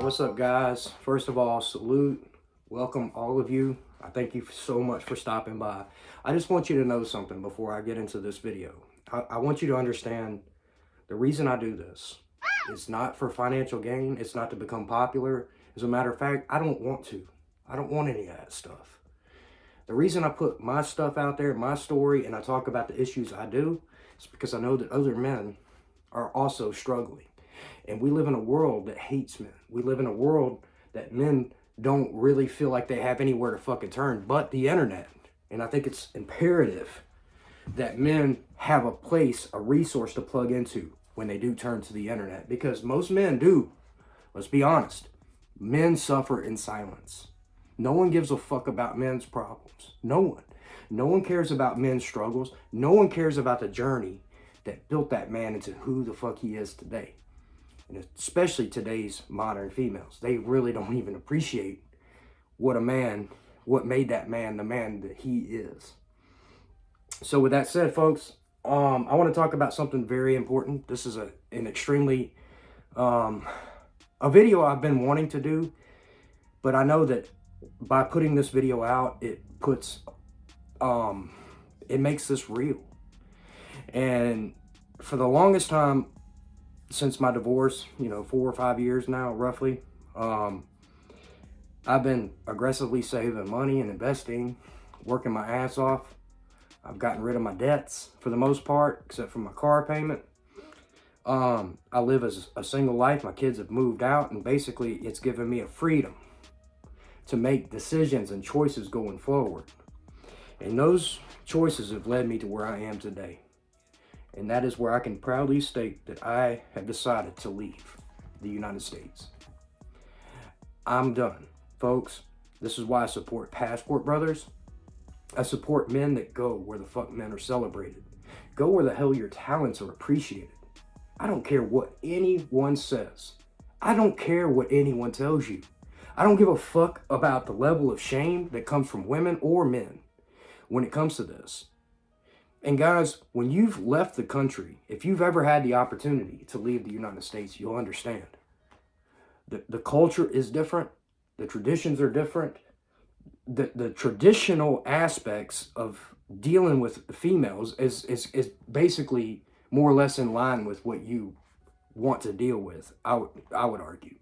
What's up, guys? First of all, salute, welcome all of you. I thank you so much for stopping by. I just want you to know something before I get into this video. I want you to understand the reason I do this. It's not for financial gain. It's not to become popular. As a matter of fact, I don't want to. I don't want any of that stuff. The reason I put my stuff out there, my story, and I talk about the issues I do, is because I know that other men are also struggling. And we live in a world that hates men. We live in a world that men don't really feel like they have anywhere to fucking turn but the internet. And I think it's imperative that men have a place, a resource to plug into when they do turn to the internet. Because most men do. Let's be honest. Men suffer in silence. No one gives a fuck about men's problems. No one. No one cares about men's struggles. No one cares about the journey that built that man into who the fuck he is today. And especially today's modern females. They really don't even appreciate what made that man the man that he is. So with that said, folks, I want to talk about something very important. This is an extremely, a video I've been wanting to do, but I know that by putting this video out, it makes this real. And for the longest time, since my divorce, 4 or 5 years now, roughly, I've been aggressively saving money and investing, working my ass off. I've gotten rid of my debts for the most part, except for my car payment. I live as a single life. My kids have moved out, and basically it's given me a freedom to make decisions and choices going forward. And those choices have led me to where I am today. And that is where I can proudly state that I have decided to leave the United States. I'm done, folks. This is why I support Passport Brothers. I support men that go where the fuck men are celebrated. Go where the hell your talents are appreciated. I don't care what anyone says. I don't care what anyone tells you. I don't give a fuck about the level of shame that comes from women or men when it comes to this. And guys, when you've left the country, if you've ever had the opportunity to leave the United States, you'll understand. The culture is different. The traditions are different. The traditional aspects of dealing with females is basically more or less in line with what you want to deal with, I would argue.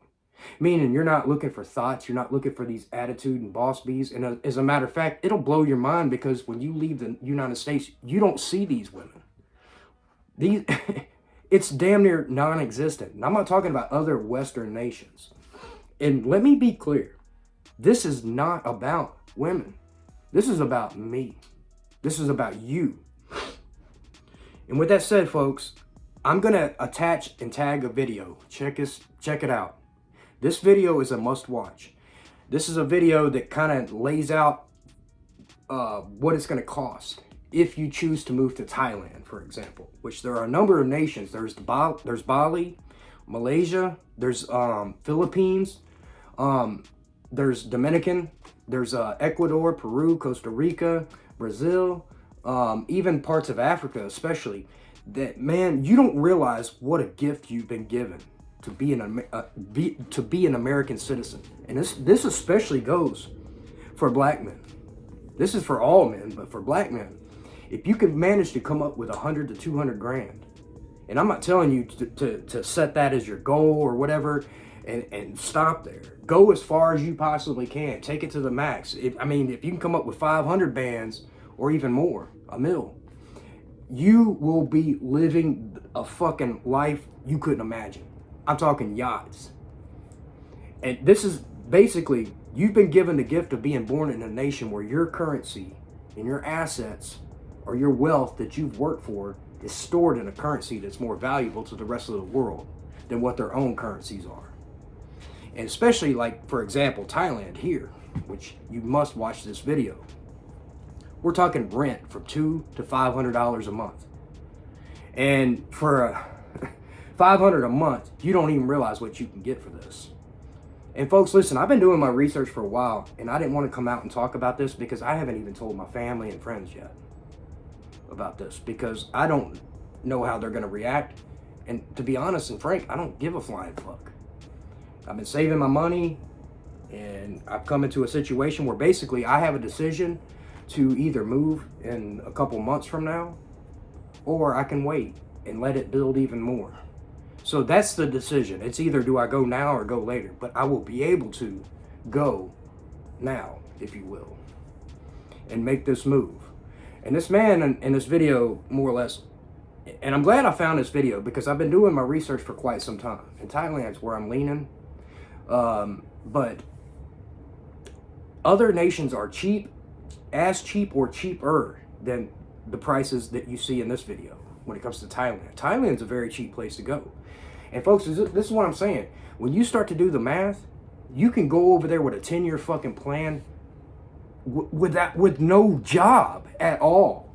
Meaning you're not looking for thoughts, you're not looking for these attitude and boss bees. And as a matter of fact, it'll blow your mind because when you leave the United States, you don't see these women. It's damn near non-existent. And I'm not talking about other Western nations. And let me be clear. This is not about women. This is about me. This is about you. And with that said, folks, I'm going to attach and tag a video. Check it out. This video is a must watch. This is a video that kind of lays out what it's going to cost if you choose to move to Thailand, for example, which there are a number of nations. There's Bali, Malaysia, there's Philippines, there's Dominican, there's Ecuador, Peru, Costa Rica, Brazil, even parts of Africa especially. That, man, you don't realize what a gift you've been given to be an American citizen. And this especially goes for black men. This is for all men, but for black men, if you can manage to come up with 100 to 200 grand, and I'm not telling you to set that as your goal or whatever and stop there. Go as far as you possibly can. Take it to the max. If you can come up with 500 bands or even more, a mil, you will be living a fucking life you couldn't imagine. I'm talking yachts. And this is basically, you've been given the gift of being born in a nation where your currency and your assets or your wealth that you've worked for is stored in a currency that's more valuable to the rest of the world than what their own currencies are. And especially, like, for example, Thailand here, which you must watch this video. We're talking rent from $200 to $500 a month. And for $500 a month, you don't even realize what you can get for this. And folks, listen, I've been doing my research for a while, and I didn't want to come out and talk about this because I haven't even told my family and friends yet about this, because I don't know how they're going to react. And to be honest and frank, I don't give a flying fuck. I've been saving my money, and I've come into a situation where basically I have a decision to either move in a couple months from now, or I can wait and let it build even more. So that's the decision. It's either do I go now or go later, but I will be able to go now, if you will, and make this move. And this man in this video, more or less, and I'm glad I found this video because I've been doing my research for quite some time. And Thailand's where I'm leaning. But other nations are cheap or cheaper than the prices that you see in this video when it comes to Thailand. Thailand's a very cheap place to go. And folks, this is what I'm saying. When you start to do the math, you can go over there with a 10-year fucking plan with no job at all.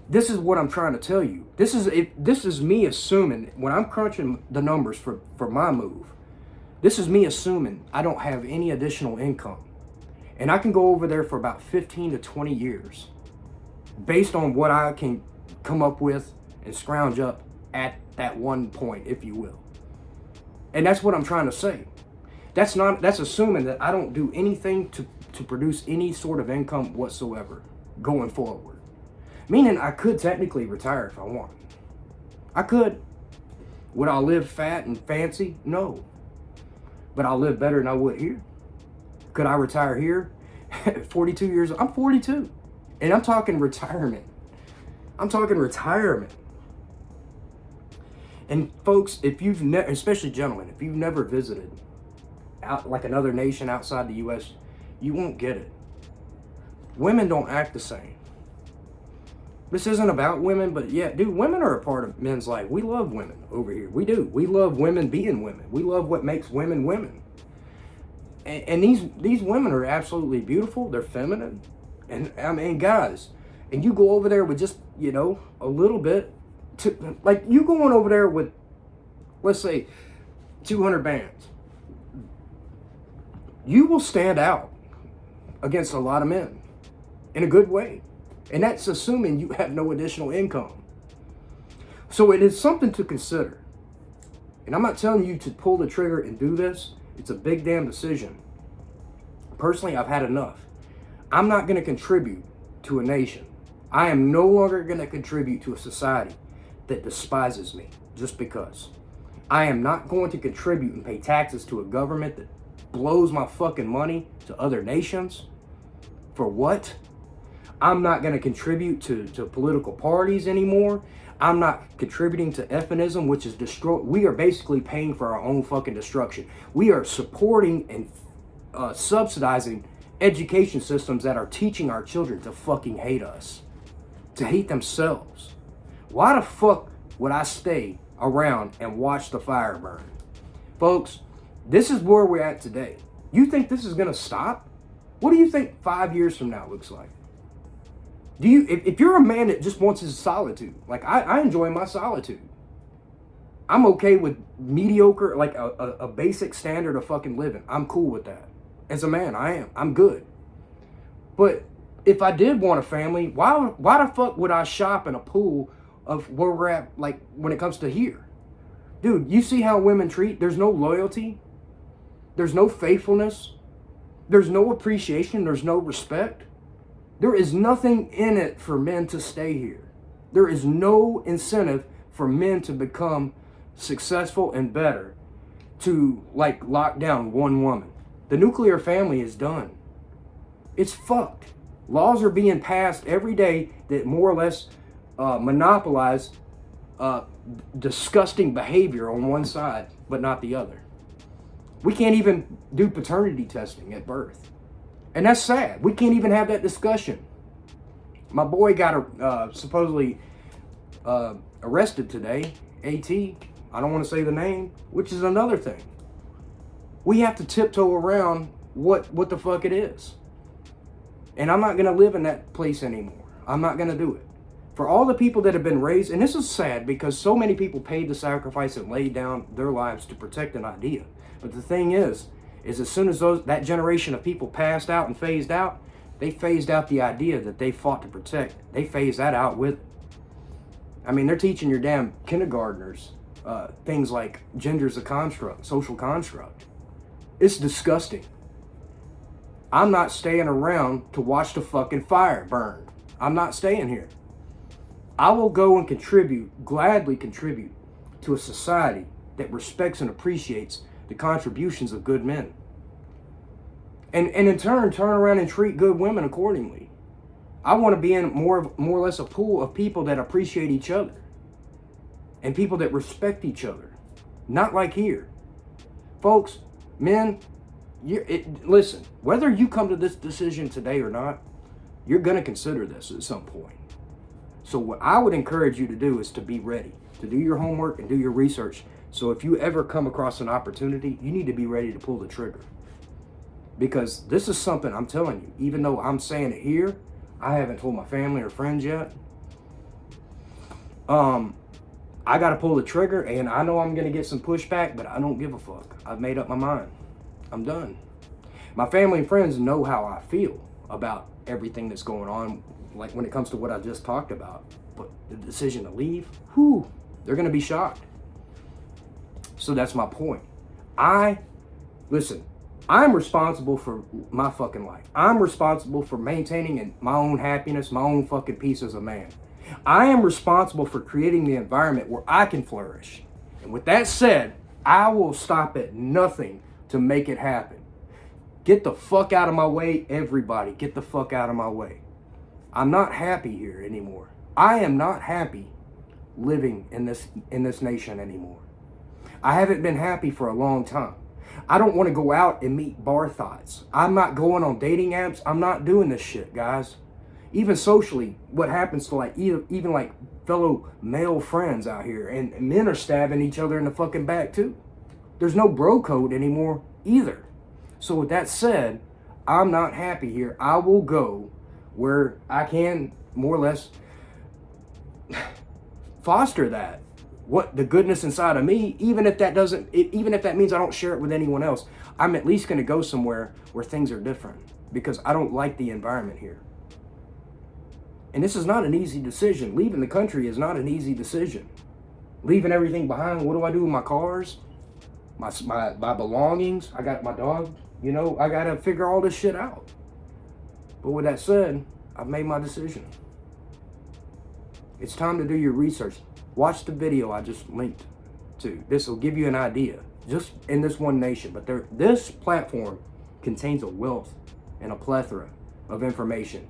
This is what I'm trying to tell you. This is me assuming, when I'm crunching the numbers for my move, this is me assuming I don't have any additional income. And I can go over there for about 15 to 20 years based on what I can come up with and scrounge up at that one point, if you will. And that's what I'm trying to say. That's assuming that I don't do anything to produce any sort of income whatsoever going forward. Meaning I could technically retire if I want. I could. Would I live fat and fancy? No. But I'll live better than I would here. Could I retire here at 42 years old? I'm 42. And I'm talking retirement. I'm talking retirement. And folks, if you've never, especially gentlemen, if you've never visited out like another nation outside the U.S., you won't get it. Women don't act the same. This isn't about women, but yeah, dude, women are a part of men's life. We love women over here. We do. We love women being women. We love what makes women women. And these women are absolutely beautiful. They're feminine. And I mean, guys, and you go over there with just, a little bit, like you going over there with, let's say, 200 bands. You will stand out against a lot of men in a good way. And that's assuming you have no additional income. So it is something to consider. And I'm not telling you to pull the trigger and do this. It's a big damn decision. Personally, I've had enough. I'm not going to contribute to a nation. I am no longer going to contribute to a society that despises me just because. I am not going to contribute and pay taxes to a government that blows my fucking money to other nations. For what? I'm not going to contribute to political parties anymore. I'm not contributing to feminism, which is we are basically paying for our own fucking destruction. We are supporting and subsidizing education systems that are teaching our children to fucking hate us, to hate themselves. Why the fuck would I stay around and watch the fire burn? Folks, this is where we're at today. You think this is going to stop? What do you think 5 years from now looks like? If you're a man that just wants his solitude, like I enjoy my solitude. I'm okay with mediocre, like a basic standard of fucking living. I'm cool with that. As a man, I am. I'm good. But if I did want a family, why the fuck would I shop in a pool of where we're at, like when it comes to here? Dude, you see how women treat? There's no loyalty. There's no faithfulness. There's no appreciation. There's no respect. There is nothing in it for men to stay here. There is no incentive for men to become successful and better to like lock down one woman. The nuclear family is done. It's fucked. Laws are being passed every day that more or less monopolize disgusting behavior on one side, but not the other. We can't even do paternity testing at birth. And that's sad. We can't even have that discussion. My boy got supposedly arrested today. AT. I don't want to say the name, which is another thing. We have to tiptoe around what the fuck it is. And I'm not going to live in that place anymore. I'm not going to do it. For all the people that have been raised, and this is sad because so many people paid the sacrifice and laid down their lives to protect an idea. But the thing is as soon as that generation of people passed out and phased out, they phased out the idea that they fought to protect. They phased that out with it. I mean, they're teaching your damn kindergartners things like gender's a construct, social construct. It's disgusting. I'm not staying around to watch the fucking fire burn. I'm not staying here. I will go and gladly contribute to a society that respects and appreciates the contributions of good men. And in turn around and treat good women accordingly. I want to be in more or less a pool of people that appreciate each other. And people that respect each other. Not like here. Folks, men, listen, whether you come to this decision today or not, you're going to consider this at some point. So what I would encourage you to do is to be ready, to do your homework and do your research. So if you ever come across an opportunity, you need to be ready to pull the trigger. Because this is something, I'm telling you, even though I'm saying it here, I haven't told my family or friends yet. I got to pull the trigger, and I know I'm going to get some pushback, but I don't give a fuck. I've made up my mind. I'm done. My family and friends know how I feel about everything that's going on, like when it comes to what I just talked about. But the decision to leave, they're going to be shocked. So that's my point. Listen, I'm responsible for my fucking life. I'm responsible for maintaining my own happiness, my own fucking peace as a man. I am responsible for creating the environment where I can flourish. And with that said, I will stop at nothing to make it happen. Get the fuck out of my way, everybody. Get the fuck out of my way. I'm not happy here anymore. I am not happy living in this nation anymore. I haven't been happy for a long time. I don't want to go out and meet bar thoughts. I'm not going on dating apps. I'm not doing this shit, guys. Even socially, what happens to like even like fellow male friends out here, and men are stabbing each other in the fucking back too. There's no bro code anymore either. So with that said, I'm not happy here. I will go where I can more or less foster that, what the goodness inside of me, even if that means I don't share it with anyone else. I'm at least going to go somewhere where things are different, because I don't like the environment here. And this is not an easy decision. Leaving the country is not an easy decision. Leaving everything behind. What do I do with my cars? My belongings? I got my dog. I got to figure all this shit out. But with that said, I've made my decision. It's time to do your research. Watch the video I just linked to. This will give you an idea. Just in this one nation. But this platform contains a wealth and a plethora of information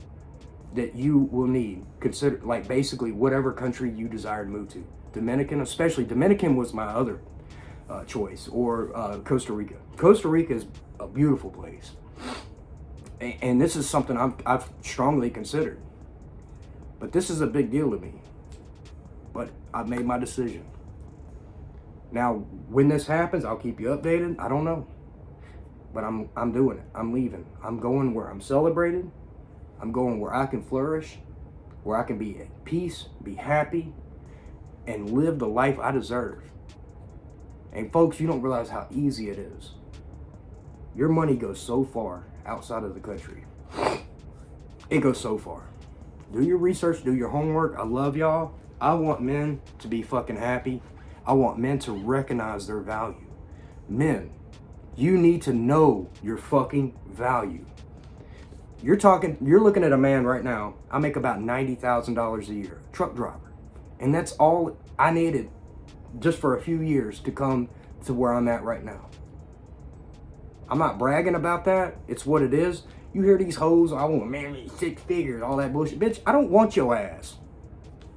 that you will need. Consider, like, basically whatever country you desire to move to. Dominican, especially. Dominican was my other choice. Or Costa Rica. Costa Rica is a beautiful place. And this is something I've strongly considered. But this is a big deal to me. But I've made my decision. Now, when this happens, I'll keep you updated. I don't know. But I'm doing it. I'm leaving. I'm going where I'm celebrated. I'm going where I can flourish, where I can be at peace, be happy, and live the life I deserve. And folks, you don't realize how easy it is. Your money goes so far outside of the country. It goes so far. Do your research, do your homework. I love y'all. I want men to be fucking happy. I want men to recognize their value. Men, you need to know your fucking value. You're looking at a man right now. I make about $90,000 a year, truck driver. And that's all I needed just for a few years to come to where I'm at right now. I'm not bragging about that. It's what it is. You hear these hoes, I want man 6 figures, all that bullshit. Bitch, I don't want your ass.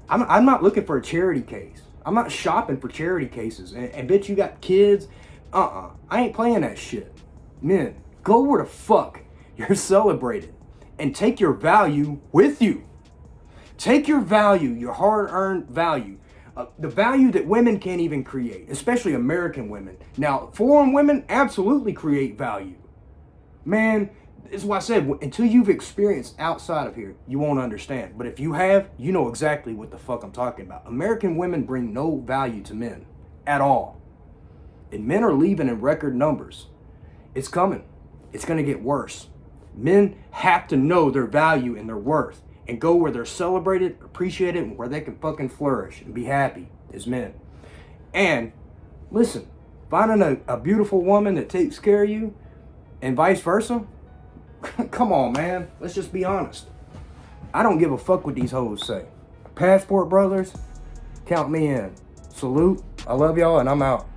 I'm not looking for a charity case. I'm not shopping for charity cases. And bitch, you got kids? I ain't playing that shit. Men, go where the fuck you're celebrated, and take your value with you. Take your value, your hard-earned value, the value that women can't even create, especially American women. Now, foreign women absolutely create value. Man, this is why I said, until you've experienced outside of here, you won't understand. But if you have, you know exactly what the fuck I'm talking about. American women bring no value to men at all. And men are leaving in record numbers. It's coming. It's going to get worse. Men have to know their value and their worth and go where they're celebrated, appreciated, and where they can fucking flourish and be happy as men. And listen, Finding a beautiful woman that takes care of you and vice versa, come on, man. Let's just be honest. I don't give a fuck what these hoes say. Passport brothers, count me in. Salute. I love y'all, and I'm out.